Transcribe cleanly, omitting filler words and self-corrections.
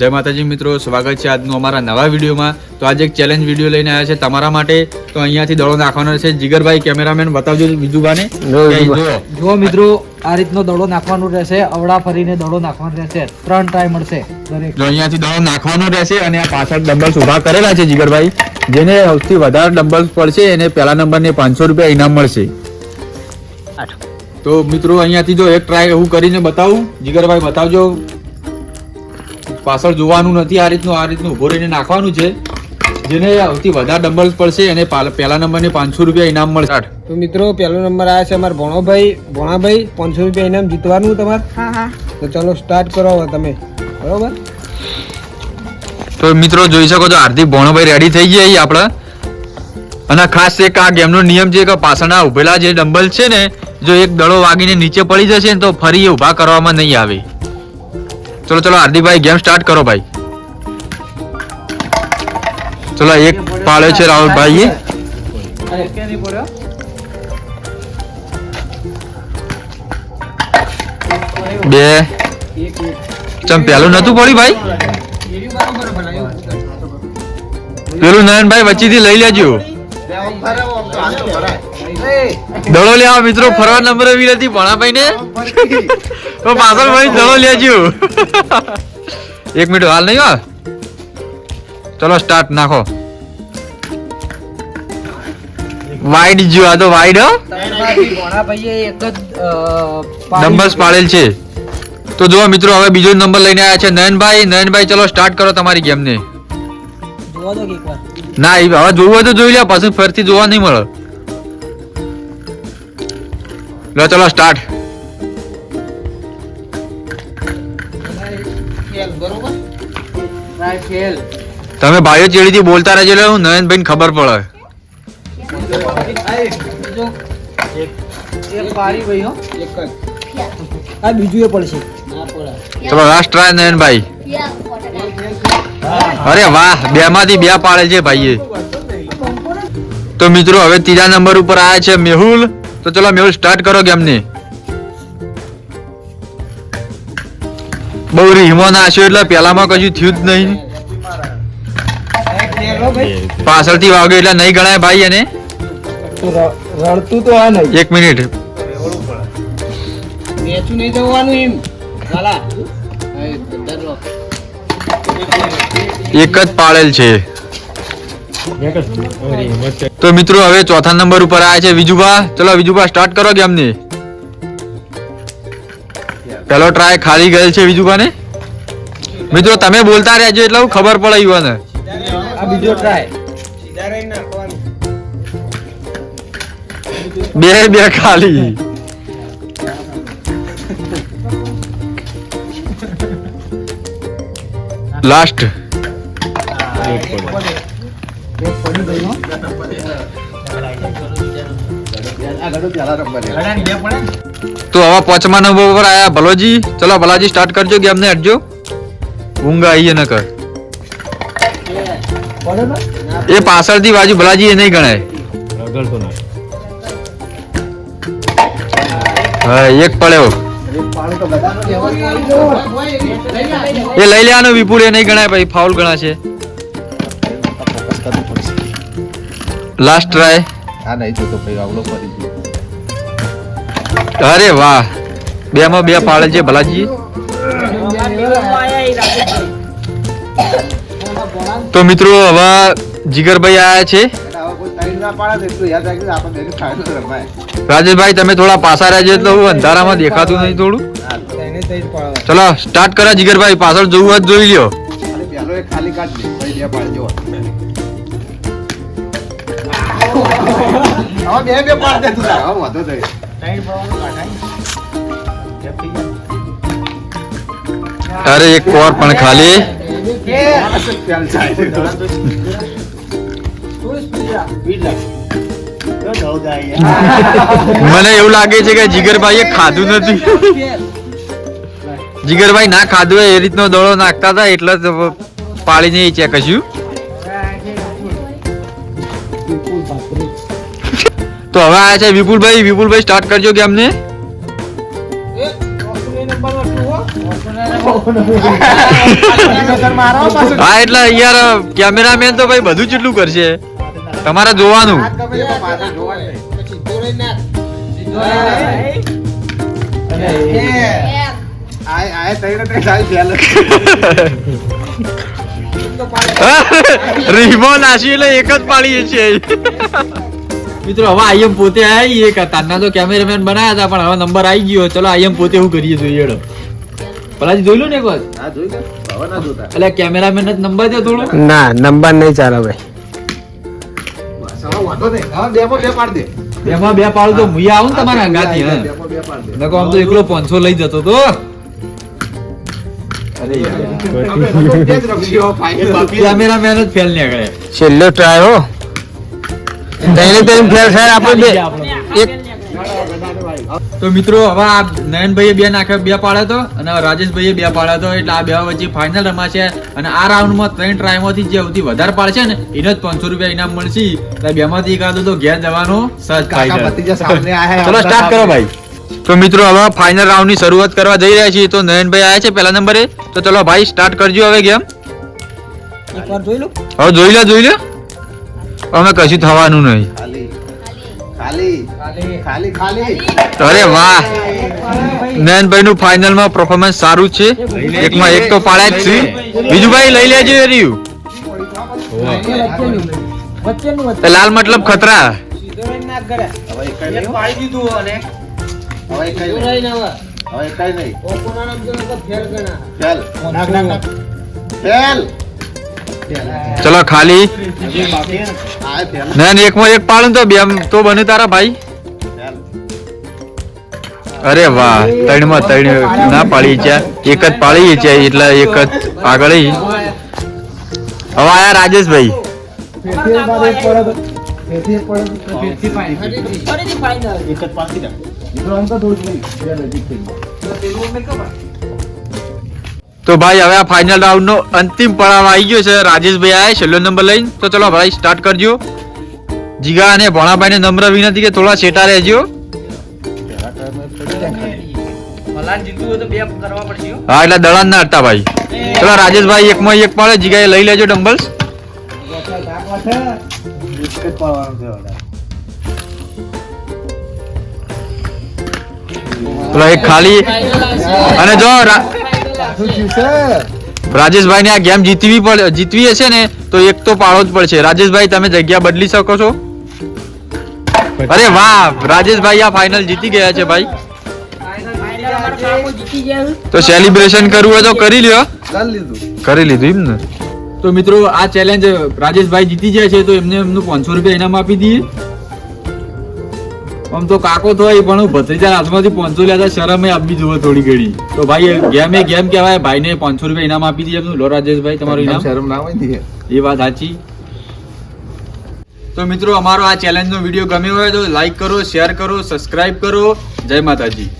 જય માતાજી મિત્રો, સ્વાગત છે આજનું અમારા નવા વિડીયોમાં। તો આજે એક ચેલેન્જ વિડીયો લઈને આવ્યા છે તમારા માટે। તો અહીંયાથી દડો નાખવાનો છે। જીગરભાઈ કેમેરામેન બતાવજો વિજુભાને। જો મિત્રો આ રીતનો દડો નાખવાનો રહેશે, અવળા ફરીને દડો નાખવાનો રહેશે, 3 ટ્રાય મળશે દરેક। જો અહીંયાથી દડો નાખવાનો રહેશે અને આ પાછળ ડમ્બલ્સ ઊભા કરેલા છે જીગરભાઈ, જેને સૌથી વધારે ડમ્બલ્સ પડશે એને પહેલા નંબરને 500 રૂપિયા ઇનામ મળશે। તો મિત્રો અહીંયાથી જો એક ટ્રાય હું કરીને બતાવું, જીગરભાઈ બતાવજો। પાછળ જોવાનું નથી, આ રીતનું ઉભો રહીને નાખવાનું છે। જેને સૌથી વધારે ડમ્બલ્સ પડશે એને પહેલા નંબરને 500 રૂપિયા ઇનામ મળશે। તો મિત્રો પહેલો નંબર આવ્યા છે અમારા ભોણાભાઈ 500 રૂપિયા ઇનામ જીતવાનું તમારે। હા તો ચલો સ્ટાર્ટ કરો તમે, બરોબર? તો મિત્રો જોઈ શકો છો હાર્દિક ભોણાભાઈ રેડી થઈ ગયા આપણે। અને ખાસ એક આ ગેમનો નિયમ છે કે પાછળના ઉભેલા જે ડમ્બલ છે ને, જો એક દડો વાગીને નીચે પડી જશે ને તો ફરી એ ઊભા કરવામાં નહીં આવે। ચલો ચલો હાર્દિકભાઈ ગેમ સ્ટાર્ટ કરો ભાઈ। ચલો એક પાડ્યો છે રાહુલભાઈએ, બે ચમ પેલું નતું પડ્યું ભાઈ, પેલું નયનભાઈ વચ્ચેથી લઈ લેજો। દડો લેવા મિત્રો ફરવા નંબર એવી નથી ભણાભાઈ ને, તો પાછળ ભાઈ દડો લેજો। 1 મિનિટ હાલ નહીં હા, ચલો સ્ટાર્ટ નાખો। વાઈડ જો આ તો વાઈડ નંબર્સ પાડેલ છે। તો જો મિત્રો હવે બીજો નંબર લઈને આવ્યા છે નયનભાઈ। ચલો સ્ટાર્ટ કરો તમારી ગેમ ને। ના હવે જોવું હોય તો જોઈ લે, પાછું ફરીથી જોવા નહીં મળે। લો ચલો સ્ટાર્ટ। તમે ભાઈઓ ચેડીથી બોલતા રહેજો એટલે હું નયનભાઈને ખબર પડે। ચલો લાસ્ટ ટ્રાય નયનભાઈ। અરે વાહ, 2 માંથી 2 પાડે છે ભાઈએ। તો મિત્રો હવે ત્રીજા નંબર ઉપર આવ્યા છે મેહુલ। તો ચલો મેહુલ સ્ટાર્ટ કરો ગેમ ને। બહુ રીમો નાખ્યો એટલે પેલામાં કશું થયું જ નહીં, પાછળથી વાગ્યો એટલે નહીં ગણાય ભાઈ એને। રડતું તો આ નહીં, 1 મિનિટ મેચું નહીં જવાનું એમ હાલા, એક જ પાડેલ છે। તો મિત્રો હવે ચોથા નંબર ઉપર આવ્યા છે વિજુભા। ચલો વિજુભા સ્ટાર્ટ કરો ગેમ ને। પેલો ટ્રાય ખાલી ગયેલ છે વિજુભા ને। મિત્રો તમે બોલતા રહેજો એટલે ખબર પડે યુવાને। આ બીજો ટ્રાય, બે ખાલી। લાસ્ટ તો હવે 5મા નંબર પર આયા ભલોજી। ચલો ભલાજી સ્ટાર્ટ કરજો ગેમ ને, હટજો ઊંઘ આવીએ ન કર। એ પાછળથી બાજુ ભલાજી એ નહીં ગણાય। હા એક પડ્યો, એ લઈ લેવાનો વિપુલ, એ નહીં ગણાય ભાઈ, ફાઉલ ગણાશે। Last try. અરે વાહ, 2 માં 2 પાડે છે ભલાજી। તો મિત્રો હવે જીગરભાઈ આયા છે। રાજેશભાઈ તમે થોડા પાછા રહેજો એટલે હું અંધારામાં દેખાતું નહીં થોડું। ચલો સ્ટાર્ટ કરો જીગરભાઈ, પાછળ જોવું હોય જોઈ લ્યો। અરે એક કોર પણ ખાલી। મને એવું લાગે છે કે જીગરભાઈએ ખાધું નથી। જીગરભાઈ ના ખાધું હોય એ રીતનો દડો નાખતા હતા એટલે પાડીને ચેક હશું। તો હવે આ છે વિપુલભાઈ સ્ટાર્ટ કરજો ગેમ ને। હા એટલે યાર કેમેરામેન તો ભાઈ બધું જેટલું કરશે, તમારે જોવાનું. રીમો નાસી એટલે એક જ પાડીએ છીએ. મિત્રો હવે આઈએમ પોતે આવી એક તારના તો કેમેરામેન બનાયા હતા, પણ હવે નંબર આવી ગયો. ચલો આઈએમ પોતે હું કરીએ જોઈએ. પલાજી જોઈ લો ને એક વાર. એટલે કેમેરામેન જ નંબર દે થોડો. ના નંબર નહીં ચાલે ભાઈ. બેમાં બે પાડું તો મુયા આવું ને તમારા અંગાથી. નકો આમ તો એકલો 500 લઈ જતો તો. અરે કેમેરામેન જ ફેલ નીકળે. છેલ્લો ટ્રાય હો. ફેલ થાય આપણે એક. તો મિત્રો હવે આ નયનભાઈએ બે નાખ્યા, બે પાડ્યા તો, અને રાજેશભાઈએ બે પાડ્યા તો, એટલે આ બે વચ્ચે ફાઇનલ રમાશે. અને આ રાઉન્ડમાં 3 ટ્રાયમાંથી જે સૌથી વધારે પાડશે ને એને જ 500 રૂપિયા ઇનામ મળશે. એટલે બેમાંથી એકાદો તો ઘેર જવાનો સહજ ફાઇનલ. ચલો સ્ટાર્ટ કરો ભાઈ. તો મિત્રો હવે ફાઇનલ રાઉન્ડ ની શરૂઆત કરવા જઈ રહ્યા છીએ. તો નયનભાઈ આયા છે પહેલા નંબરે. તો ચલો ભાઈ સ્ટાર્ટ કરજો હવે ગેમ. એકવાર જોઈ લો. હવે જોઈ લે. અમે કશું થવાનું નહીં. અરે વાહ, નયનભાઈ નું ફાઇનલ માં પરફોર્મન્સ સારું છે. એકમાં એક તો પાડ્યા જ છે. બીજું ભાઈ લઈ લેજો એ રહ્યું. લાલ મતલબ ખતરા. ચલો ખાલી. નયન એકમાં એક પાડું તો બે તો બને તારા ભાઈ. અરે વાહ, 3 માં 3 ના પાડી છે, એક જ પાડી છે એટલે એક જ આગળ. હવે આયા રાજેશભાઈ. તો ભાઈ હવે આ ફાઇનલ રાઉન્ડ નો અંતિમ પડાવ આવી ગયો છે. રાજેશભાઈ આયા છેલ્લો નંબર લઈને. તો ચલો ભાઈ સ્ટાર્ટ કરજો. જીગા અને ભોણાભાઈ ને નમ્ર વિનંતી કે થોડા સેટા રહેજો. હા એટલે દળાન ના હટતા ભાઈ. ચલો રાજેશભાઈ એકમાં એક પાડે, જીગાએ લઈ લેજો ડમ્બલ્સ. ચલો એક ખાલી. અને જો રાજેશભાઈ ને આ ગેમ જીતવી હશે ને તો એક તો પાડવો જ પડશે. રાજેશભાઈ તમે જગ્યા બદલી શકો છો. અરે વાહ, રાજેશભાઈ આ ફાઇનલ જીતી ગયા છે ભાઈ. તો સેલિબ્રેશન કરવું હોય તો કરી લ્યો. કરી લીધું એમ ને. તો મિત્રો આ ચેલેન્જ રાજેશભાઈ જીતી જાય છે તો એમને એમનું 500 રૂપિયા ઇનામ આપી દઈએ. આમ તો કાકો થાય પણ ભત્રીજા હાથમાંથી 500 લેતા શરમે આપી જુઓ થોડી ઘડી. તો ભાઈ ગેમ કહેવાય. ભાઈને 500 રૂપિયા ઇનામ આપી દઈએ એમનું. લો રાજેશભાઈ તમારું ઇનામ. શરમ ના હોય એ વાત સાચી. તો મિત્રો અમારો આ ચેલેન્જ નો વિડીયો ગમ્યો હોય તો લાઈક કરો, શેર કરો, સબસ્ક્રાઇબ કરો. જય માતાજી.